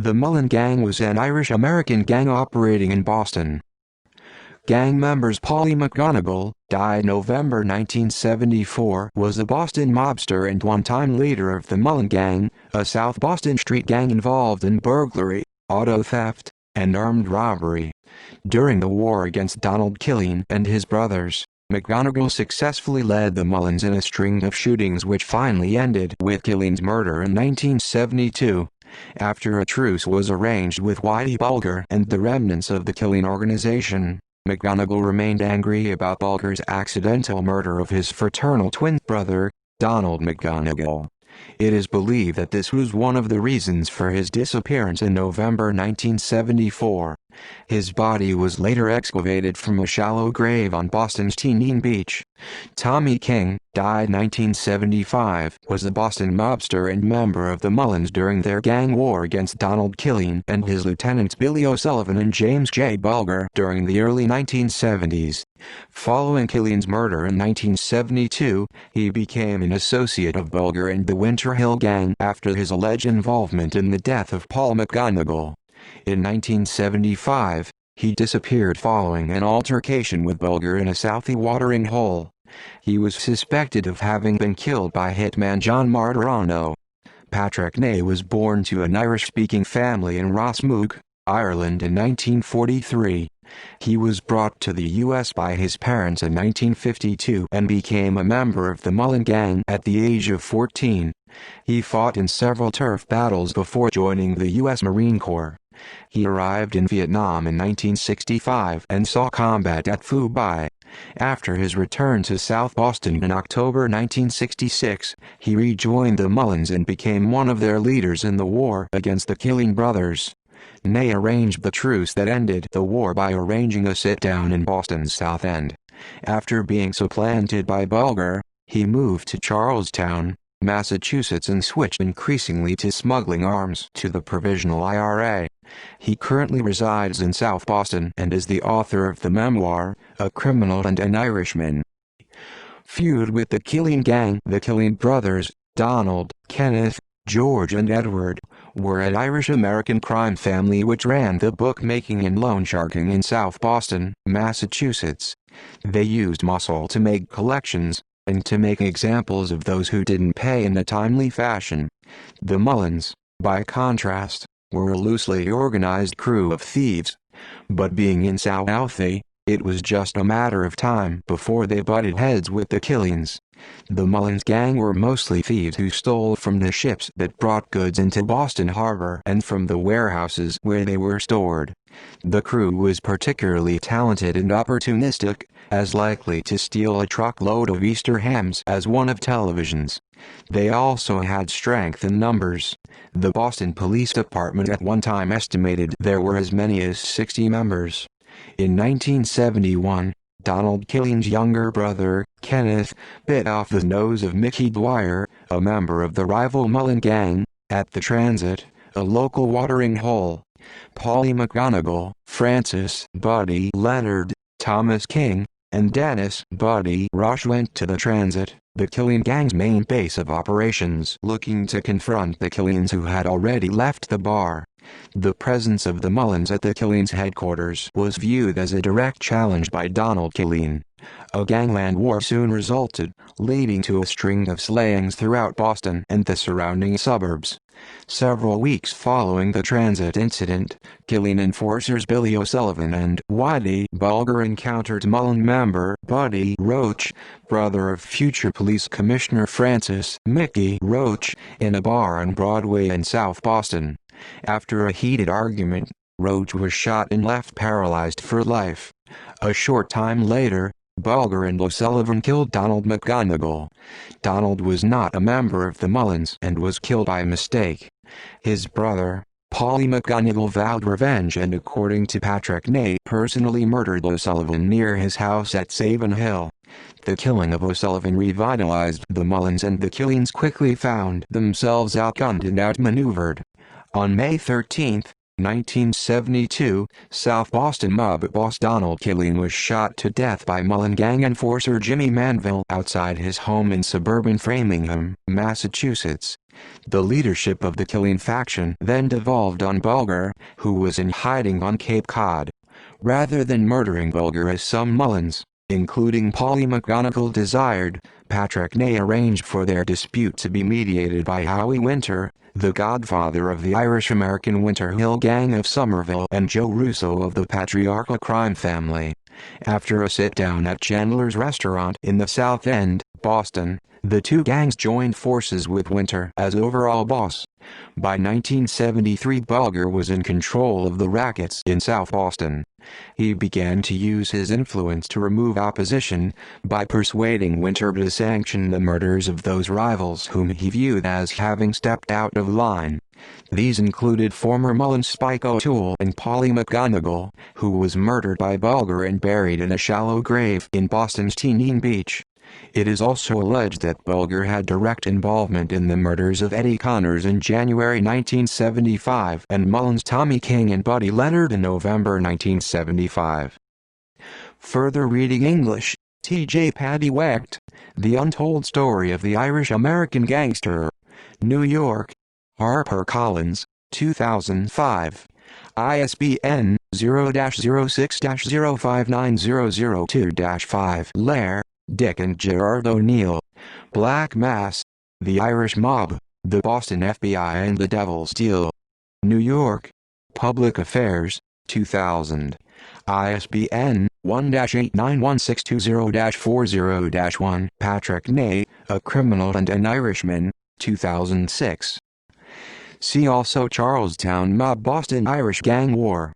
The Mullen Gang was an Irish-American gang operating in Boston. Gang members Polly McGonigal, died November 1974, was a Boston mobster and one-time leader of the Mullen Gang, a South Boston street gang involved in burglary, auto theft, and armed robbery. During the war against Donald Killeen and his brothers, McGonigal successfully led the Mullens in a string of shootings which finally ended with Killeen's murder in 1972. After a truce was arranged with Whitey Bulger and the remnants of the Killeen organization, McGonigal remained angry about Bulger's accidental murder of his fraternal twin brother, Donald McGonigal. It is believed that this was one of the reasons for his disappearance in November 1974. His body was later excavated from a shallow grave on Boston's Teanean Beach. Tommy King, died 1975, was a Boston mobster and member of the Mullens during their gang war against Donald Killeen and his lieutenants Billy O'Sullivan and James J. Bulger during the early 1970s. Following Killeen's murder in 1972, he became an associate of Bulger and the Winter Hill Gang after his alleged involvement in the death of Paul McGonigal. In 1975, he disappeared following an altercation with Bulger in a Southie watering hole. He was suspected of having been killed by hitman John Martirano. Patrick Ney was born to an Irish-speaking family in Rossmoog, Ireland in 1943. He was brought to the U.S. by his parents in 1952 and became a member of the Mullen Gang at the age of 14. He fought in several turf battles before joining the U.S. Marine Corps. He arrived in Vietnam in 1965 and saw combat at Phu Bai. After his return to South Boston in October 1966, he rejoined the Mullens and became one of their leaders in the war against the Killeen brothers. Ney arranged the truce that ended the war by arranging a sit-down in Boston's South End. After being supplanted by Bulger, he moved to Charlestown, Massachusetts and switched increasingly to smuggling arms to the Provisional IRA. He currently resides in South Boston and is the author of the memoir, A Criminal and an Irishman. Feud with the Killeen Gang. The Killeen brothers, Donald, Kenneth, George and Edward, were an Irish-American crime family which ran the bookmaking and loan sharking in South Boston, Massachusetts. They used muscle to make collections, and to make examples of those who didn't pay in a timely fashion. The Mullens, by contrast, were a loosely organized crew of thieves. But being in Southie, it was just a matter of time before they butted heads with the Killeens. The Mullens Gang were mostly thieves who stole from the ships that brought goods into Boston Harbor and from the warehouses where they were stored. The crew was particularly talented and opportunistic, as likely to steal a truckload of Easter hams as one of televisions. They also had strength in numbers. The Boston Police Department at one time estimated there were as many as 60 members. In 1971, Donald Killeen's younger brother, Kenneth, bit off the nose of Mickey Dwyer, a member of the rival Mullen Gang, at the Transit, a local watering hole. Polly McGonigal, Francis Buddy Leonard, Thomas King, and Dennis Buddy Rush went to the Transit, the Killeen Gang's main base of operations, looking to confront the Killeens who had already left the bar. The presence of the Mullens at the Killeens' headquarters was viewed as a direct challenge by Donald Killeen. A gangland war soon resulted, leading to a string of slayings throughout Boston and the surrounding suburbs. Several weeks following the Transit incident, Killeen enforcers Billy O'Sullivan and Whitey Bulger encountered Mullen member Buddy Roach, brother of future police commissioner Francis Mickey Roach, in a bar on Broadway in South Boston. After a heated argument, Roach was shot and left paralyzed for life. A short time later, Bulger and O'Sullivan killed Donald McGonigal. Donald was not a member of the Mullens and was killed by mistake. His brother, Polly McGonigal, vowed revenge and, according to Patrick Ney, personally murdered O'Sullivan near his house at Savin Hill. The killing of O'Sullivan revitalized the Mullens and the Killeens quickly found themselves outgunned and outmaneuvered. On May 13, 1972, South Boston mob boss Donald Killeen was shot to death by Mullen gang enforcer Jimmy Manville outside his home in suburban Framingham, Massachusetts. The leadership of the Killeen faction then devolved on Bulger, who was in hiding on Cape Cod. Rather than murdering Bulger as some Mullens, including Polly McGonigal, desired, Patrick Ney arranged for their dispute to be mediated by Howie Winter, the godfather of the Irish-American Winter Hill Gang of Somerville, and Joe Russo of the patriarchal crime family. After a sit-down at Chandler's Restaurant in the South End, Boston, the two gangs joined forces with Winter as overall boss. By 1973, Bulger was in control of the rackets in South Boston. He began to use his influence to remove opposition by persuading Winter to sanction the murders of those rivals whom he viewed as having stepped out of line. These included former Mullen Spike O'Toole and Polly McGonigal, who was murdered by Bulger and buried in a shallow grave in Boston's Teanean Beach. It is also alleged that Bulger had direct involvement in the murders of Eddie Connors in January 1975 and Mullen's Tommy King and Buddy Leonard in November 1975. Further reading English, T.J. Paddy Wecht, The Untold Story of the Irish-American Gangster. New York, HarperCollins, 2005. ISBN 0-06-0590002-5. Lair, Dick and Gerard O'Neill. Black Mass, The Irish Mob, The Boston FBI and the Devil's Deal. New York, Public Affairs, 2000. ISBN 1-891620-40-1. Patrick Ney, A Criminal and an Irishman, 2006. See also Charlestown Mob, Boston Irish Gang War.